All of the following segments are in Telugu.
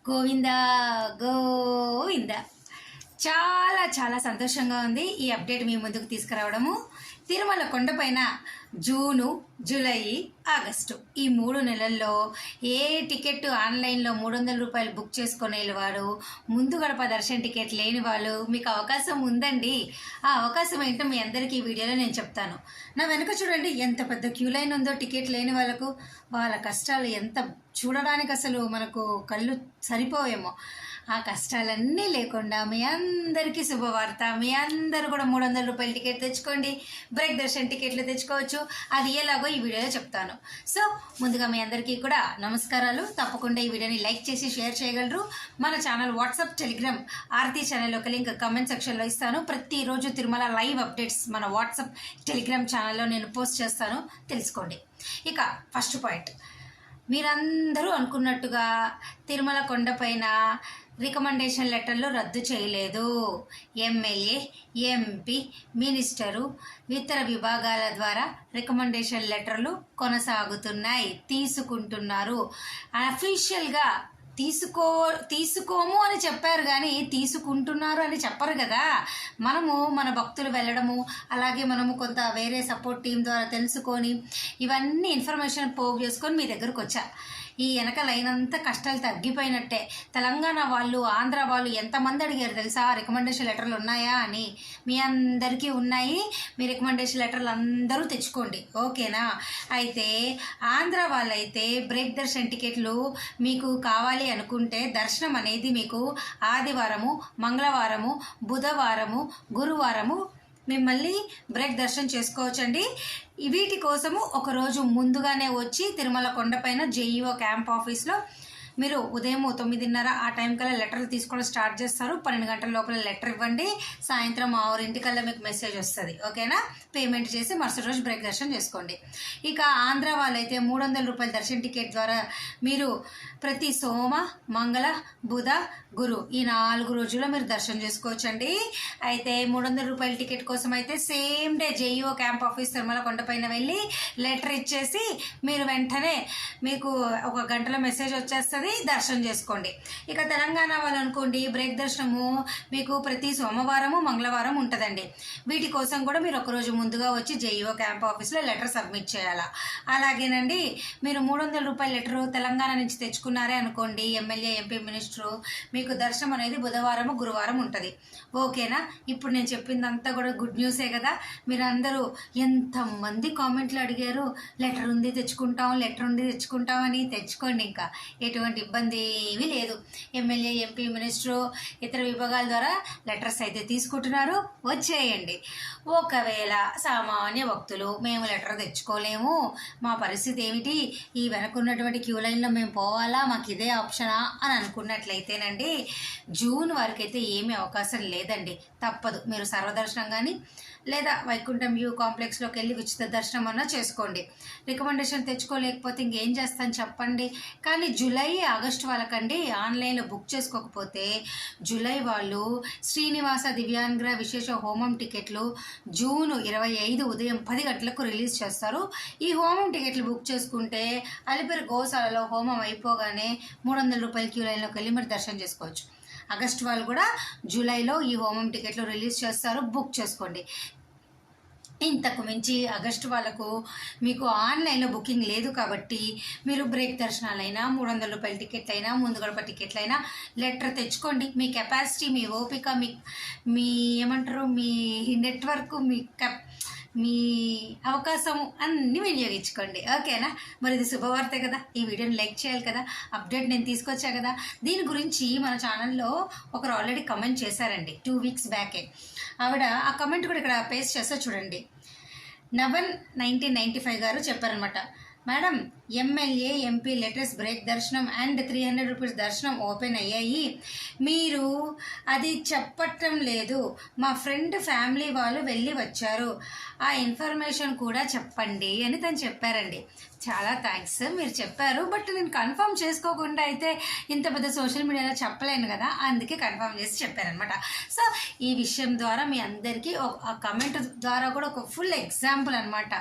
గోవింద గోవింద. చాలా చాలా సంతోషంగా ఉంది ఈ అప్డేట్ మీ ముందుకు తీసుకురావడము. తిరుమల కొండపైన జూను, జూలై, ఆగస్టు ఈ 3 నెలల్లో ఏ టికెట్ ఆన్లైన్లో 300 రూపాయలు బుక్ చేసుకునే వారు, ముందు గడప దర్శన టికెట్ లేని వాళ్ళు మీకు అవకాశం ఉందండి. ఆ అవకాశం ఏంటో మీ అందరికీ ఈ వీడియోలో నేను చెప్తాను. నా వెనుక చూడండి ఎంత పెద్ద క్యూ లైన్ ఉందో. టికెట్ లేని వాళ్ళకు వాళ్ళ కష్టాలు ఎంత చూడడానికి అసలు మనకు కళ్ళు సరిపోవేమో. ఆ కష్టాలన్నీ లేకుండా మీ అందరికీ శుభవార్త. మీ అందరూ కూడా 300 రూపాయల టికెట్ తెచ్చుకోండి. బ్రేక్ దర్శన్ టికెట్లు తెచ్చుకోవచ్చు. అది ఎలాగో ఈ వీడియోలో చెప్తాను. సో ముందుగా మీ అందరికీ కూడా నమస్కారాలు. తప్పకుండా ఈ వీడియోని లైక్ చేసి షేర్ చేయగలరు. మన channel WhatsApp, Telegram, Aarti channel ఒక లింక్ కమెంట్ సెక్షన్లో ఇస్తాను. ప్రతిరోజు తిరుమల లైవ్ అప్డేట్స్ మన వాట్సాప్, టెలిగ్రామ్ ఛానల్లో నేను పోస్ట్ చేస్తాను, తెలుసుకోండి. ఇక ఫస్ట్ పాయింట్, మీరందరూ అనుకున్నట్టుగా తిరుమల కొండపైన రికమెండేషన్ లెటర్లు రద్దు చేయలేదు. ఎమ్మెల్యే, ఎంపీ, మినిస్టరు, ఇతర విభాగాల ద్వారా రికమెండేషన్ లెటర్లు కొనసాగుతున్నాయి, తీసుకుంటున్నారు. అఫీషియల్గా తీసుకోము అని చెప్పారు కానీ తీసుకుంటున్నారు అని చెప్పరు కదా. మనము మన భక్తులు వెళ్ళడము, అలాగే మనము కొంత వేరే సపోర్ట్ టీం ద్వారా తెలుసుకొని ఇవన్నీ ఇన్ఫర్మేషన్ పోగు చేసుకొని మీ దగ్గరకు వచ్చా. ఈ వెనక లైన్ అంతా కష్టాలు తగ్గిపోయినట్టే. తెలంగాణ వాళ్ళు, ఆంధ్ర వాళ్ళు ఎంతమంది అడిగారు తెలుసా రికమెండేషన్ లెటర్లు ఉన్నాయా అని. మీ అందరికీ ఉన్నాయి. మీ రికమెండేషన్ లెటర్లు అందరూ తెచ్చుకోండి, ఓకేనా. అయితే ఆంధ్ర వాళ్ళైతే బ్రేక్ దర్శన్ టికెట్లు మీకు కావాలి అనుకుంటే దర్శనం అనేది మీకు ఆదివారము, మంగళవారము, బుధవారము, గురువారము మిమ్మల్ని బ్రేక్ దర్శనం చేసుకోవచ్చండి. వీటి కోసము ఒకరోజు ముందుగానే వచ్చి తిరుమల కొండపైన జేఈఓ క్యాంప్ ఆఫీస్లో మీరు ఉదయం 9:30 ఆ టైం కల్లా లెటర్లు తీసుకోవడం స్టార్ట్ చేస్తారు. 12 గంటల లోపల లెటర్ ఇవ్వండి. సాయంత్రం 6 మీకు మెసేజ్ వస్తుంది, ఓకేనా. పేమెంట్ చేసి మరుసటి రోజు బ్రేక్ దర్శనం చేసుకోండి. ఇక ఆంధ్ర వాళ్ళైతే 300 రూపాయల దర్శన టికెట్ ద్వారా మీరు ప్రతి సోమ, మంగళ, బుధ, గురు ఈ 4 రోజుల్లో మీరు దర్శనం చేసుకోవచ్చండి. అయితే 300 రూపాయల టికెట్ కోసం అయితే same day JEO camp office Tirumala కొండపైన వెళ్ళి లెటర్ ఇచ్చేసి మీరు వెంటనే మీకు 1 గంటలో మెసేజ్ వచ్చేస్తుంది, దర్శనం చేసుకోండి. ఇక తెలంగాణ వాళ్ళు అనుకోండి, బ్రేక్ దర్శనము మీకు ప్రతి సోమవారము, మంగళవారం ఉంటుందండి. వీటి కోసం కూడా మీరు ఒకరోజు ముందుగా వచ్చి జేఈఓ క్యాంప్ ఆఫీస్లో లెటర్ సబ్మిట్ చేయాలా. అలాగేనండి, మీరు 300 రూపాయల లెటరు తెలంగాణ నుంచి తెచ్చుకున్నారే అనుకోండి, ఎమ్మెల్యే, ఎంపీ, మినిస్టరు, మీకు దర్శనం అనేది బుధవారము, గురువారం ఉంటుంది, ఓకేనా. ఇప్పుడు నేను చెప్పిందంతా కూడా గుడ్ న్యూసే కదా. మీరు అందరూ ఎంతమంది కామెంట్లు అడిగారు, లెటర్ ఉంది తెచ్చుకుంటాం, లెటర్ ఉంది తెచ్చుకుంటాం అని. తెచ్చుకోండి, ఇంకా ఎటువంటి ఇబ్బంది ఏమీ లేదు. ఎమ్మెల్యే, ఎంపీ, మినిస్టరు, ఇతర విభాగాల ద్వారా లెటర్స్ అయితే తీసుకుంటున్నారు, వచ్చేయండి. ఒకవేళ సామాన్య భక్తులు మేము లెటర్ తెచ్చుకోలేము, మా పరిస్థితి ఏమిటి, ఈ వెనకున్నటువంటి క్యూ లైన్లో మేము పోవాలా, మాకు ఇదే ఆప్షనా అని అనుకున్నట్లయితేనండి, జూన్ వరకు అయితే ఏమీ అవకాశం లేదండి. తప్పదు. మీరు సర్వదర్శనం కానీ లేదా వైకుంఠం వ్యూ కాంప్లెక్స్లోకి వెళ్ళి ఉచిత దర్శనం అన్నా చేసుకోండి. రికమెండేషన్ తెచ్చుకోలేకపోతే ఇంకేం చేస్తాను చెప్పండి. కానీ జూలై, ఆగస్టు వాళ్ళకండి ఆన్లైన్లో బుక్ చేసుకోకపోతే జూలై వాళ్ళు శ్రీనివాస దివ్యాంగ్ర విశేష హోమం టికెట్లు జూన్ 25 ఉదయం 10 గంటలకు రిలీజ్ చేస్తారు. ఈ హోమం టికెట్లు బుక్ చేసుకుంటే అలిపిరి గోశాలలో హోమం అయిపోగానే 300 రూపాయల క్యూ లైన్లోకి వెళ్ళి మీరు దర్శనం చేసుకోవచ్చు. ఆగస్టు వాళ్ళు కూడా జూలైలో ఈ హోమం టికెట్లు రిలీజ్ చేస్తారు, బుక్ చేసుకోండి. ఇంతకు మించి ఆగస్టు వాళ్ళకు మీకు ఆన్లైన్లో బుకింగ్ లేదు కాబట్టి మీరు బ్రేక్ దర్శనాలైనా, 300 రూపాయల టికెట్ అయినా, ముందు గడప టికెట్లైనా లెటర్ తెచ్చుకోండి. మీ కెపాసిటీ, మీ ఓపిక, మీ ఏమంటారు, మీ నెట్వర్క్, మీ అవకాశం అన్నీ వినియోగించుకోండి, ఓకేనా. మరి ఇది శుభవార్తే కదా. ఈ వీడియోని లైక్ చేయాలి కదా, అప్డేట్ నేను తీసుకొచ్చా కదా. దీని గురించి మన ఛానల్లో ఒకరు ఆల్రెడీ కమెంట్ చేశారండి 2 వీక్స్ బ్యాకే. ఆవిడ ఆ కమెంట్ కూడా ఇక్కడ పేస్ట్ చేస్తా చూడండి. నవన్ 1995 గారు చెప్పారనమాట, madam MLA, MP letters break దర్శనం అండ్ 300 రూపీస్ దర్శనం ఓపెన్ అయ్యాయి, మీరు అది చెప్పటం లేదు. మా ఫ్రెండ్ ఫ్యామిలీ వాళ్ళు వెళ్ళి వచ్చారు, ఆ ఇన్ఫర్మేషన్ కూడా చెప్పండి అని తను చెప్పారండి. చాలా థ్యాంక్స్, మీరు చెప్పారు. బట్ నేను కన్ఫర్మ్ చేసుకోకుండా అయితే ఇంత పెద్ద సోషల్ మీడియాలో చెప్పలేను కదా, అందుకే కన్ఫర్మ్ చేసి చెప్పారనమాట. సో ఈ విషయం ద్వారా మీ అందరికీ ఆ కమెంట్ ద్వారా కూడా ఒక ఫుల్ ఎగ్జాంపుల్ అనమాట.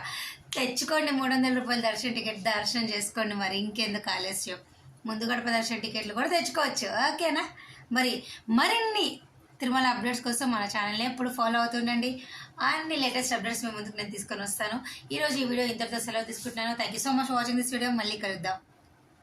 తెచ్చుకోండి 300 రూపాయల దర్శన టికెట్, దర్శనం చేసుకోండి. మరి ఇంకెందుకు ఆలస్యం. ముందు గడప దర్శన టికెట్లు కూడా తెచ్చుకోవచ్చు. ఓకేనా? మరి మరిన్ని తిరుమల అప్డేట్స్ కోసం మన ఛానల్ని ఎప్పుడు ఫాలో అవుతుండండి. అన్ని లేటెస్ట్ అప్డేట్స్ మీ ముందుకు నేను తీసుకొని వస్తాను. ఈరోజు ఈ వీడియో ఇంతటితో సెలవు తీసుకుంటున్నాను. Thank you so much for watching this video. మళ్ళీ కలుద్దాం.